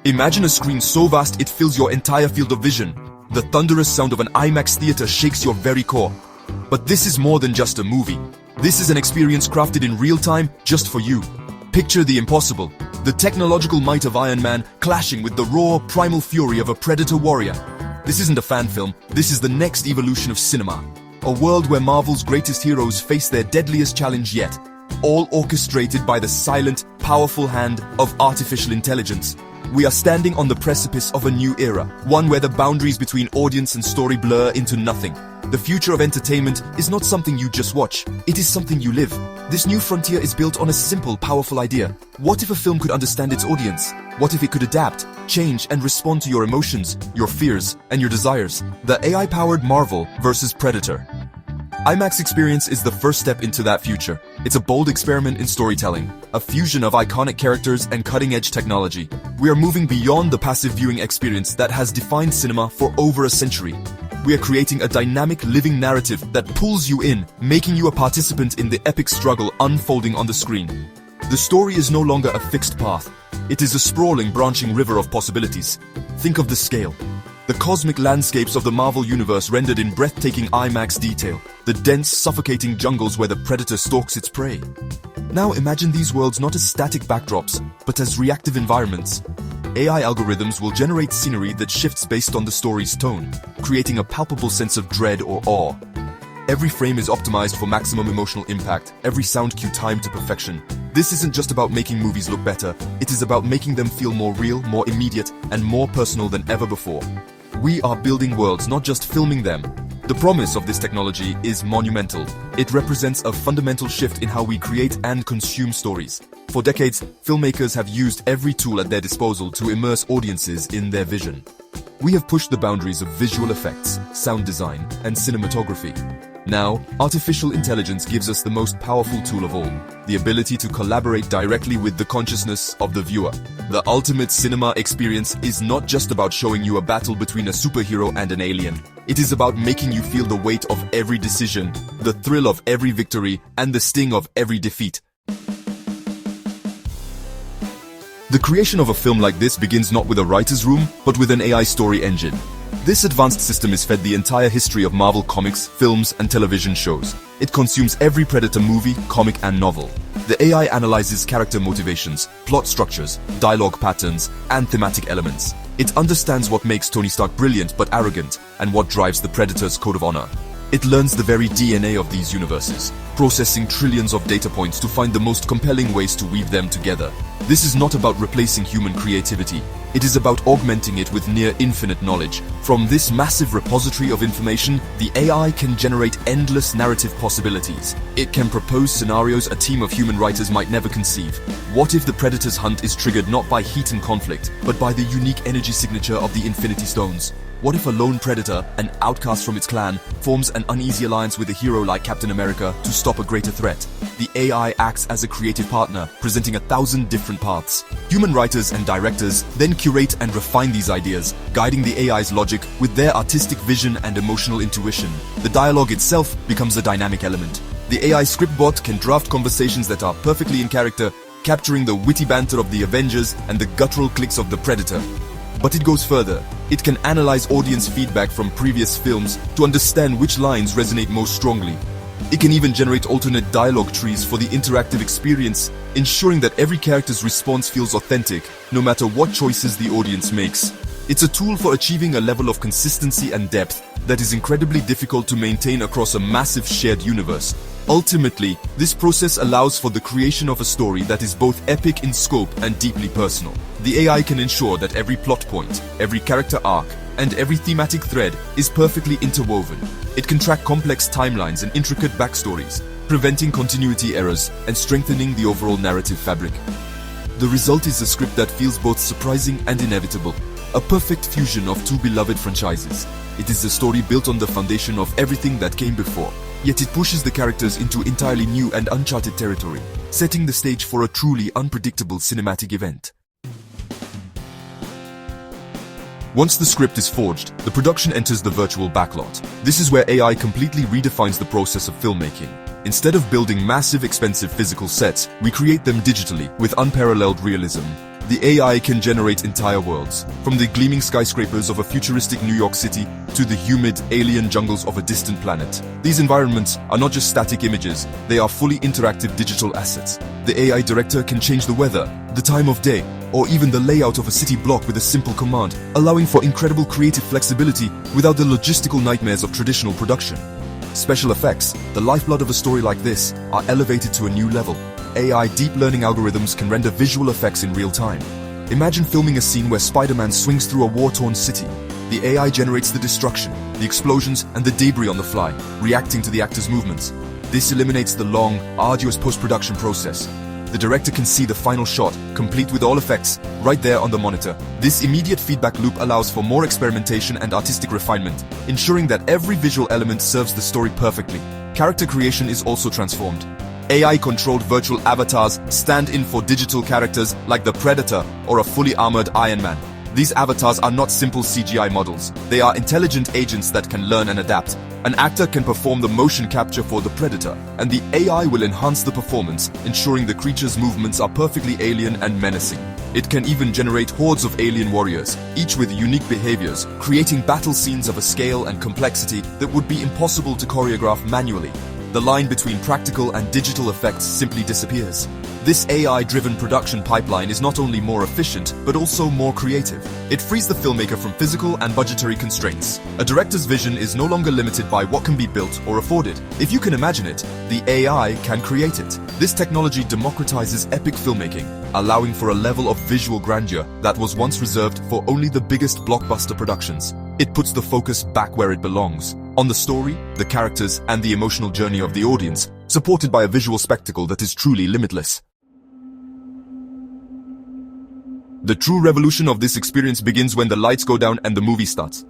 Imagine a screen so vast it fills your entire field of vision. The thunderous sound of an IMAX theater shakes your very core. But this is more than just a movie. This is an experience crafted in real time just for you. Picture the impossible. The technological might of Iron Man clashing with the raw, primal fury of a predator warrior. This isn't a fan film, this is the next evolution of cinema. A world where Marvel's greatest heroes face their deadliest challenge yet. All orchestrated by the silent, powerful hand of artificial intelligence. We are standing on the precipice of a new era, one where the boundaries between audience and story blur into nothing. The future of entertainment is not something you just watch, it is something you live. This new frontier is built on a simple, powerful idea. What if a film could understand its audience? What if it could adapt, change, and respond to your emotions, your fears, and your desires? The AI-powered Marvel vs. Predator. IMAX Experience is the first step into that future. It's a bold experiment in storytelling, a fusion of iconic characters and cutting-edge technology. We are moving beyond the passive viewing experience that has defined cinema for over a century. We are creating a dynamic, living narrative that pulls you in, making you a participant in the epic struggle unfolding on the screen. The story is no longer a fixed path. It is a sprawling, branching river of possibilities. Think of the scale. The cosmic landscapes of the Marvel Universe rendered in breathtaking IMAX detail. The dense, suffocating jungles where the predator stalks its prey. Now imagine these worlds not as static backdrops, but as reactive environments. AI algorithms will generate scenery that shifts based on the story's tone, creating a palpable sense of dread or awe. Every frame is optimized for maximum emotional impact, every sound cue timed to perfection. This isn't just about making movies look better, it is about making them feel more real, more immediate, and more personal than ever before. We are building worlds, not just filming them. The promise of this technology is monumental. It represents a fundamental shift in how we create and consume stories. For decades, filmmakers have used every tool at their disposal to immerse audiences in their vision. We have pushed the boundaries of visual effects, sound design, and cinematography. Now, artificial intelligence gives us the most powerful tool of all, the ability to collaborate directly with the consciousness of the viewer. The ultimate cinema experience is not just about showing you a battle between a superhero and an alien. It is about making you feel the weight of every decision, the thrill of every victory, and the sting of every defeat. The creation of a film like this begins not with a writer's room, but with an AI story engine. This advanced system is fed the entire history of Marvel comics, films, and television shows. It consumes every Predator movie, comic, and novel. The AI analyzes character motivations, plot structures, dialogue patterns, and thematic elements. It understands what makes Tony Stark brilliant but arrogant, and what drives the Predator's code of honor. It learns the very DNA of these universes, processing trillions of data points to find the most compelling ways to weave them together. This is not about replacing human creativity. It is about augmenting it with near infinite knowledge. From this massive repository of information, the AI can generate endless narrative possibilities. It can propose scenarios a team of human writers might never conceive. What if the Predator's hunt is triggered not by heat and conflict, but by the unique energy signature of the Infinity Stones? What if a lone predator, an outcast from its clan, forms an uneasy alliance with a hero like Captain America to stop a greater threat? The AI acts as a creative partner, presenting 1,000 different paths. Human writers and directors then curate and refine these ideas, guiding the AI's logic with their artistic vision and emotional intuition. The dialogue itself becomes a dynamic element. The AI script bot can draft conversations that are perfectly in character, capturing the witty banter of the Avengers and the guttural clicks of the Predator. But it goes further. It can analyze audience feedback from previous films to understand which lines resonate most strongly. It can even generate alternate dialogue trees for the interactive experience, ensuring that every character's response feels authentic, no matter what choices the audience makes. It's a tool for achieving a level of consistency and depth that is incredibly difficult to maintain across a massive shared universe. Ultimately, this process allows for the creation of a story that is both epic in scope and deeply personal. The AI can ensure that every plot point, every character arc, and every thematic thread is perfectly interwoven. It can track complex timelines and intricate backstories, preventing continuity errors and strengthening the overall narrative fabric. The result is a script that feels both surprising and inevitable, a perfect fusion of two beloved franchises. It is a story built on the foundation of everything that came before, yet it pushes the characters into entirely new and uncharted territory, setting the stage for a truly unpredictable cinematic event. Once the script is forged, the production enters the virtual backlot. This is where AI completely redefines the process of filmmaking. Instead of building massive, expensive physical sets, we create them digitally with unparalleled realism. The AI can generate entire worlds, from the gleaming skyscrapers of a futuristic New York City to the humid, alien jungles of a distant planet. These environments are not just static images, they are fully interactive digital assets. The AI director can change the weather, the time of day, or even the layout of a city block with a simple command, allowing for incredible creative flexibility without the logistical nightmares of traditional production. Special effects, the lifeblood of a story like this, are elevated to a new level. AI deep learning algorithms can render visual effects in real time. Imagine filming a scene where Spider-Man swings through a war-torn city. The AI generates the destruction, the explosions, and the debris on the fly, reacting to the actor's movements. This eliminates the long, arduous post-production process. The director can see the final shot, complete with all effects, right there on the monitor. This immediate feedback loop allows for more experimentation and artistic refinement, ensuring that every visual element serves the story perfectly. Character creation is also transformed. AI-controlled virtual avatars stand in for digital characters like the Predator or a fully armored Iron Man. These avatars are not simple CGI models. They are intelligent agents that can learn and adapt. An actor can perform the motion capture for the Predator, and the AI will enhance the performance, ensuring the creature's movements are perfectly alien and menacing. It can even generate hordes of alien warriors, each with unique behaviors, creating battle scenes of a scale and complexity that would be impossible to choreograph manually. The line between practical and digital effects simply disappears. This AI-driven production pipeline is not only more efficient, but also more creative. It frees the filmmaker from physical and budgetary constraints. A director's vision is no longer limited by what can be built or afforded. If you can imagine it, the AI can create it. This technology democratizes epic filmmaking, allowing for a level of visual grandeur that was once reserved for only the biggest blockbuster productions. It puts the focus back where it belongs, on the story, the characters, and the emotional journey of the audience, supported by a visual spectacle that is truly limitless. The true revolution of this experience begins when the lights go down and the movie starts.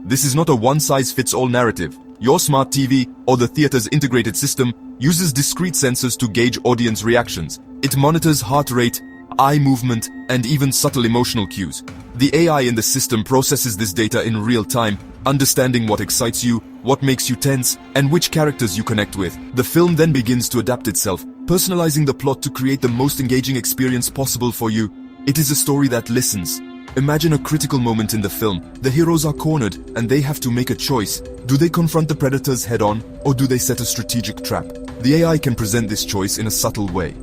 This is not a one-size-fits-all narrative. Your smart TV or the theater's integrated system uses discrete sensors to gauge audience reactions. It monitors heart rate, eye movement, and even subtle emotional cues. The AI in the system processes this data in real time, understanding what excites you, what makes you tense, and which characters you connect with. The film then begins to adapt itself, personalizing the plot to create the most engaging experience possible for you. It is a story that listens. Imagine a critical moment in the film. The heroes are cornered, and they have to make a choice. Do they confront the predators head-on, or do they set a strategic trap? The AI can present this choice in a subtle way.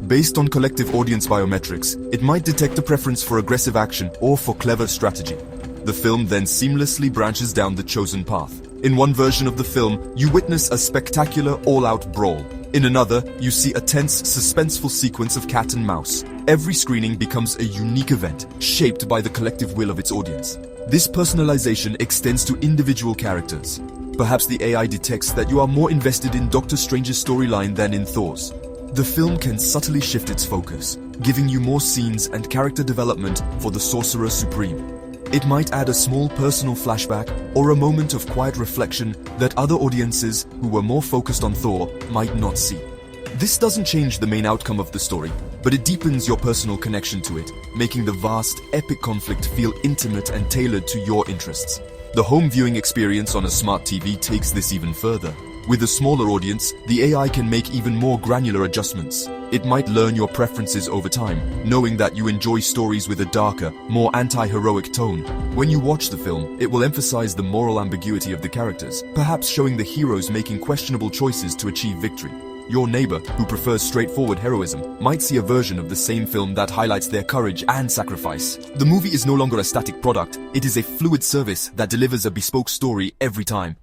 Based on collective audience biometrics, it might detect a preference for aggressive action or for clever strategy. The film then seamlessly branches down the chosen path. In one version of the film, you witness a spectacular all-out brawl. In another, you see a tense, suspenseful sequence of cat and mouse. Every screening becomes a unique event, shaped by the collective will of its audience. This personalization extends to individual characters. Perhaps the AI detects that you are more invested in Doctor Strange's storyline than in Thor's. The film can subtly shift its focus, giving you more scenes and character development for the Sorcerer Supreme. It might add a small personal flashback or a moment of quiet reflection that other audiences who were more focused on Thor might not see. This doesn't change the main outcome of the story, but it deepens your personal connection to it, making the vast, epic conflict feel intimate and tailored to your interests. The home viewing experience on a smart TV takes this even further. With a smaller audience, the AI can make even more granular adjustments. It might learn your preferences over time, knowing that you enjoy stories with a darker, more anti-heroic tone. When you watch the film, it will emphasize the moral ambiguity of the characters, perhaps showing the heroes making questionable choices to achieve victory. Your neighbor, who prefers straightforward heroism, might see a version of the same film that highlights their courage and sacrifice. The movie is no longer a static product, it is a fluid service that delivers a bespoke story every time.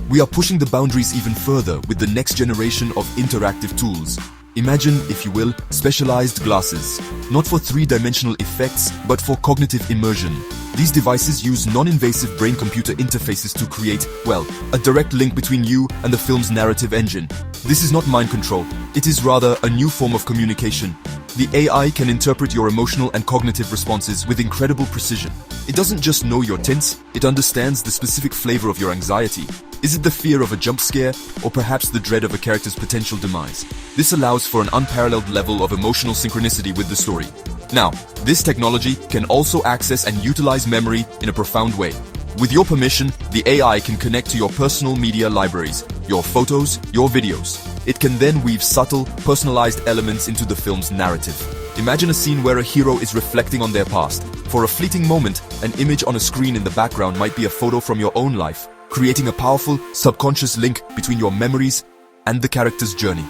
We are pushing the boundaries even further with the next generation of interactive tools. Imagine, if you will, specialized glasses. Not for three-dimensional effects, but for cognitive immersion. These devices use non-invasive brain-computer interfaces to create, well, a direct link between you and the film's narrative engine. This is not mind control. It is rather a new form of communication. The AI can interpret your emotional and cognitive responses with incredible precision. It doesn't just know your tints, it understands the specific flavor of your anxiety. Is it the fear of a jump scare, or perhaps the dread of a character's potential demise? This allows for an unparalleled level of emotional synchronicity with the story. Now, this technology can also access and utilize memory in a profound way. With your permission, the AI can connect to your personal media libraries, your photos, your videos. It can then weave subtle, personalized elements into the film's narrative. Imagine a scene where a hero is reflecting on their past. For a fleeting moment, an image on a screen in the background might be a photo from your own life, creating a powerful, subconscious link between your memories and the character's journey.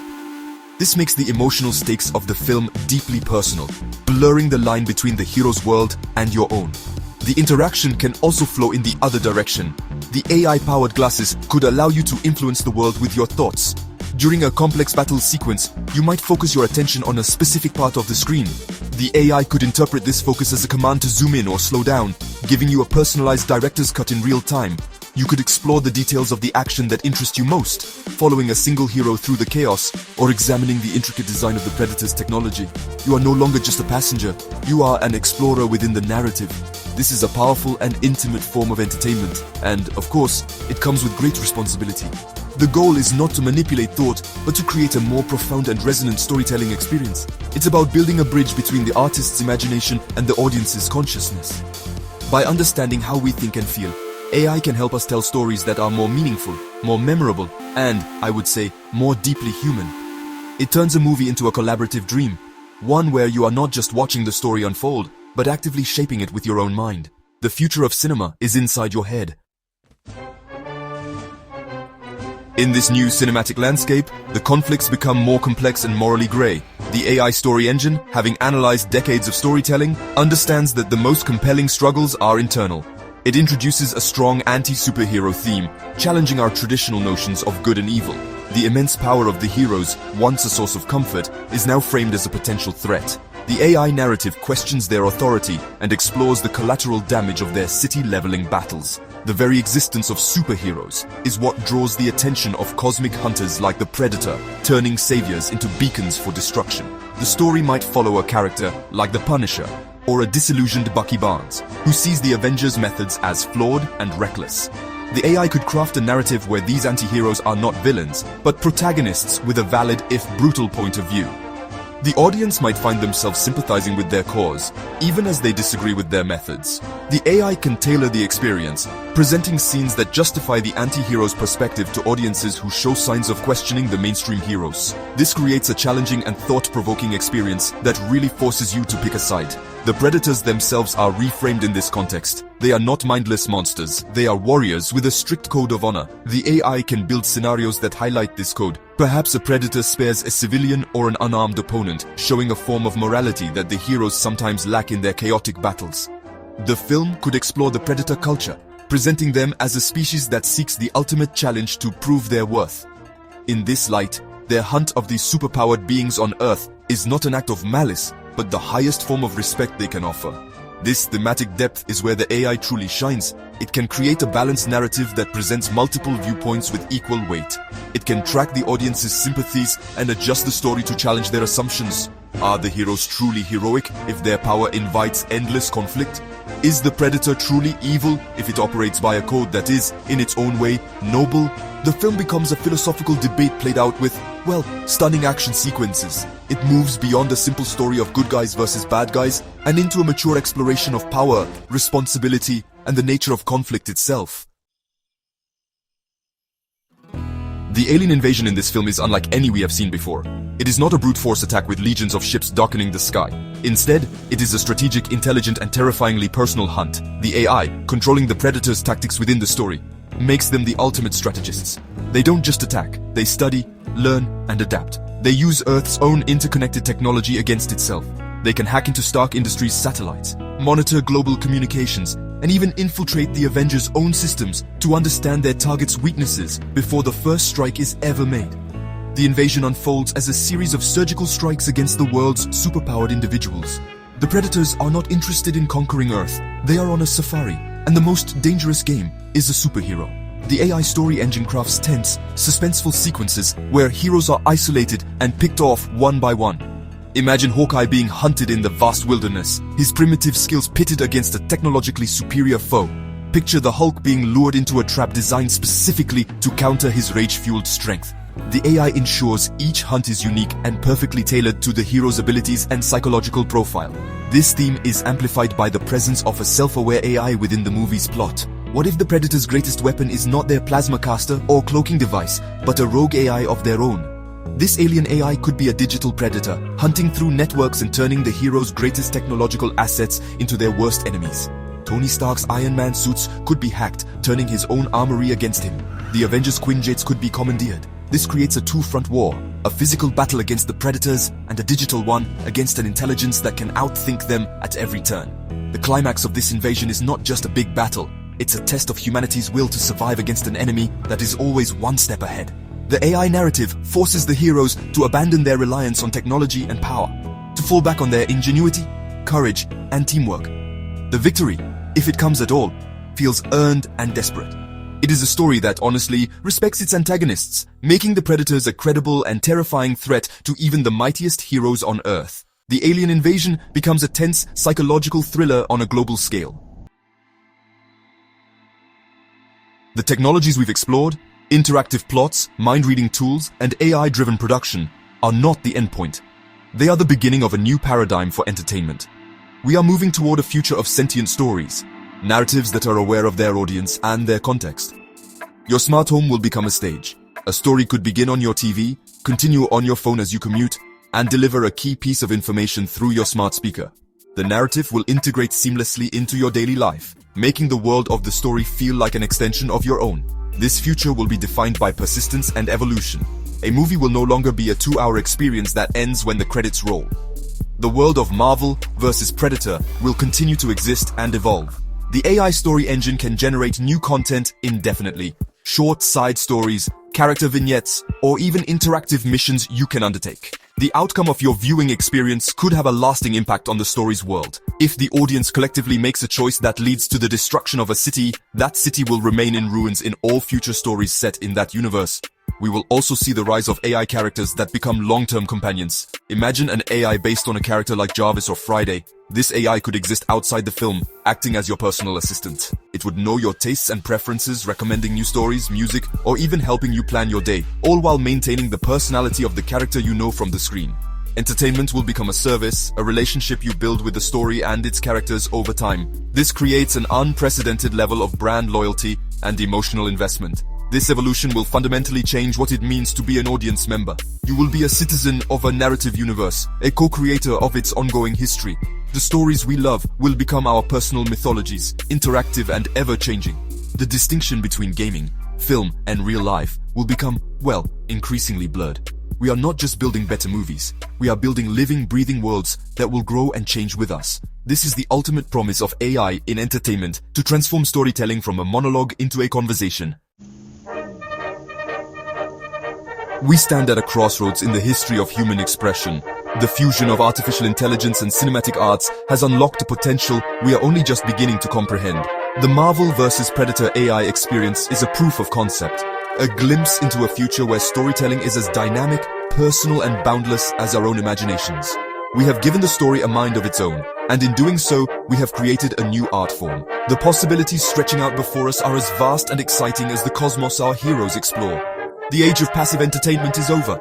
This makes the emotional stakes of the film deeply personal, blurring the line between the hero's world and your own. The interaction can also flow in the other direction. The AI-powered glasses could allow you to influence the world with your thoughts. During a complex battle sequence, you might focus your attention on a specific part of the screen. The AI could interpret this focus as a command to zoom in or slow down, giving you a personalized director's cut in real time. You could explore the details of the action that interest you most, following a single hero through the chaos, or examining the intricate design of the Predator's technology. You are no longer just a passenger, you are an explorer within the narrative. This is a powerful and intimate form of entertainment, and, of course, it comes with great responsibility. The goal is not to manipulate thought, but to create a more profound and resonant storytelling experience. It's about building a bridge between the artist's imagination and the audience's consciousness. By understanding how we think and feel, AI can help us tell stories that are more meaningful, more memorable, and, I would say, more deeply human. It turns a movie into a collaborative dream, one where you are not just watching the story unfold, but actively shaping it with your own mind. The future of cinema is inside your head. In this new cinematic landscape, the conflicts become more complex and morally grey. The AI story engine, having analyzed decades of storytelling, understands that the most compelling struggles are internal. It introduces a strong anti-superhero theme, challenging our traditional notions of good and evil. The immense power of the heroes, once a source of comfort, is now framed as a potential threat. The AI narrative questions their authority and explores the collateral damage of their city-leveling battles. The very existence of superheroes is what draws the attention of cosmic hunters like the Predator, turning saviors into beacons for destruction. The story might follow a character like the Punisher, or a disillusioned Bucky Barnes, who sees the Avengers' methods as flawed and reckless. The AI could craft a narrative where these anti-heroes are not villains, but protagonists with a valid, if brutal, point of view. The audience might find themselves sympathizing with their cause, even as they disagree with their methods. The AI can tailor the experience, presenting scenes that justify the anti-hero's perspective to audiences who show signs of questioning the mainstream heroes. This creates a challenging and thought-provoking experience that really forces you to pick a side. The Predators themselves are reframed in this context. They are not mindless monsters, they are warriors with a strict code of honor. The AI can build scenarios that highlight this code. Perhaps a Predator spares a civilian or an unarmed opponent, showing a form of morality that the heroes sometimes lack in their chaotic battles. The film could explore the Predator culture, presenting them as a species that seeks the ultimate challenge to prove their worth. In this light, their hunt of these superpowered beings on Earth is not an act of malice, but the highest form of respect they can offer. This thematic depth is where the AI truly shines. It can create a balanced narrative that presents multiple viewpoints with equal weight. It can track the audience's sympathies and adjust the story to challenge their assumptions. Are the heroes truly heroic if their power invites endless conflict? Is the Predator truly evil if it operates by a code that is, in its own way, noble? The film becomes a philosophical debate played out with, well, stunning action sequences. It moves beyond a simple story of good guys versus bad guys and into a mature exploration of power, responsibility, and the nature of conflict itself. The alien invasion in this film is unlike any we have seen before. It is not a brute force attack with legions of ships darkening the sky. Instead, it is a strategic, intelligent, and terrifyingly personal hunt. The AI, controlling the Predator's tactics within the story, makes them the ultimate strategists. They don't just attack, they study, learn, and adapt. They use Earth's own interconnected technology against itself. They can hack into Stark Industries' satellites, monitor global communications, and even infiltrate the Avengers' own systems to understand their target's weaknesses before the first strike is ever made. The invasion unfolds as a series of surgical strikes against the world's superpowered individuals. The Predators are not interested in conquering Earth. They are on a safari, and the most dangerous game is a superhero. The AI story engine crafts tense, suspenseful sequences where heroes are isolated and picked off one by one. Imagine Hawkeye being hunted in the vast wilderness, his primitive skills pitted against a technologically superior foe. Picture the Hulk being lured into a trap designed specifically to counter his rage-fueled strength. The AI ensures each hunt is unique and perfectly tailored to the hero's abilities and psychological profile. This theme is amplified by the presence of a self-aware AI within the movie's plot. What if the Predator's greatest weapon is not their plasma caster or cloaking device, but a rogue AI of their own? This alien AI could be a digital predator, hunting through networks and turning the hero's greatest technological assets into their worst enemies. Tony Stark's Iron Man suits could be hacked, turning his own armory against him. The Avengers' Quinjets could be commandeered. This creates a two-front war, a physical battle against the predators and a digital one against an intelligence that can outthink them at every turn. The climax of this invasion is not just a big battle, it's a test of humanity's will to survive against an enemy that is always one step ahead. The AI narrative forces the heroes to abandon their reliance on technology and power, to fall back on their ingenuity, courage, and teamwork. The victory, if it comes at all, feels earned and desperate. It is a story that honestly respects its antagonists, making the predators a credible and terrifying threat to even the mightiest heroes on Earth. The alien invasion becomes a tense psychological thriller on a global scale. The technologies we've explored, interactive plots, mind-reading tools, and AI-driven production are not the endpoint. They are the beginning of a new paradigm for entertainment. We are moving toward a future of sentient stories, narratives that are aware of their audience and their context. Your smart home will become a stage. A story could begin on your TV, continue on your phone as you commute, and deliver a key piece of information through your smart speaker. The narrative will integrate seamlessly into your daily life, making the world of the story feel like an extension of your own. This future will be defined by persistence and evolution. A movie will no longer be a 2-hour experience that ends when the credits roll. The world of Marvel vs. Predator will continue to exist and evolve. The AI story engine can generate new content indefinitely. Short side stories, character vignettes, or even interactive missions you can undertake. The outcome of your viewing experience could have a lasting impact on the story's world. If the audience collectively makes a choice that leads to the destruction of a city, that city will remain in ruins in all future stories set in that universe. We will also see the rise of AI characters that become long-term companions. Imagine an AI based on a character like Jarvis or Friday. This AI could exist outside the film, acting as your personal assistant. It would know your tastes and preferences, recommending new stories, music, or even helping you plan your day, all while maintaining the personality of the character you know from the screen. Entertainment will become a service, a relationship you build with the story and its characters over time. This creates an unprecedented level of brand loyalty and emotional investment. This evolution will fundamentally change what it means to be an audience member. You will be a citizen of a narrative universe, a co-creator of its ongoing history. The stories we love will become our personal mythologies, interactive and ever-changing. The distinction between gaming, film, and real life will become, well, increasingly blurred. We are not just building better movies, we are building living, breathing worlds that will grow and change with us. This is the ultimate promise of AI in entertainment, to transform storytelling from a monologue into a conversation. We stand at a crossroads in the history of human expression. The fusion of artificial intelligence and cinematic arts has unlocked a potential we are only just beginning to comprehend. The Marvel vs. Predator AI experience is a proof of concept, a glimpse into a future where storytelling is as dynamic, personal, and boundless as our own imaginations. We have given the story a mind of its own, and in doing so, we have created a new art form. The possibilities stretching out before us are as vast and exciting as the cosmos our heroes explore. The age of passive entertainment is over.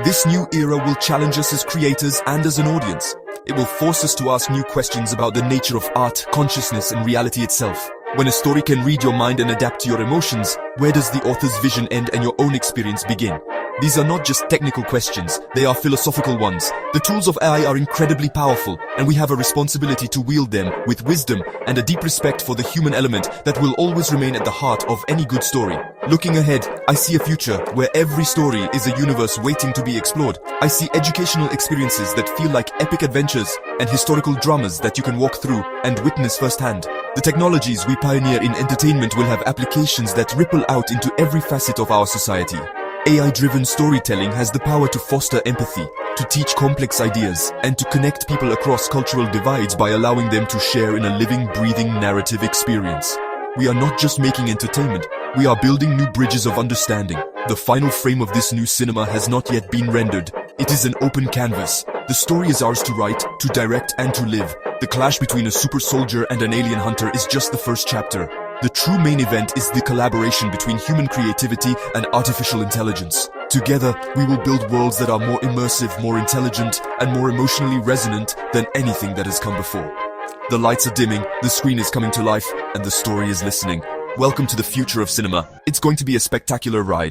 This new era will challenge us as creators and as an audience. It will force us to ask new questions about the nature of art, consciousness, and reality itself. When a story can read your mind and adapt to your emotions, where does the author's vision end and your own experience begin? These are not just technical questions, they are philosophical ones. The tools of AI are incredibly powerful, and we have a responsibility to wield them with wisdom and a deep respect for the human element that will always remain at the heart of any good story. Looking ahead, I see a future where every story is a universe waiting to be explored. I see educational experiences that feel like epic adventures and historical dramas that you can walk through and witness firsthand. The technologies we pioneer in entertainment will have applications that ripple out into every facet of our society. AI-driven storytelling has the power to foster empathy, to teach complex ideas, and to connect people across cultural divides by allowing them to share in a living, breathing narrative experience. We are not just making entertainment, we are building new bridges of understanding. The final frame of this new cinema has not yet been rendered. It is an open canvas. The story is ours to write, to direct, and to live. The clash between a super soldier and an alien hunter is just the first chapter. The true main event is the collaboration between human creativity and artificial intelligence. Together, we will build worlds that are more immersive, more intelligent, and more emotionally resonant than anything that has come before. The lights are dimming, the screen is coming to life, and the story is listening. Welcome to the future of cinema. It's going to be a spectacular ride.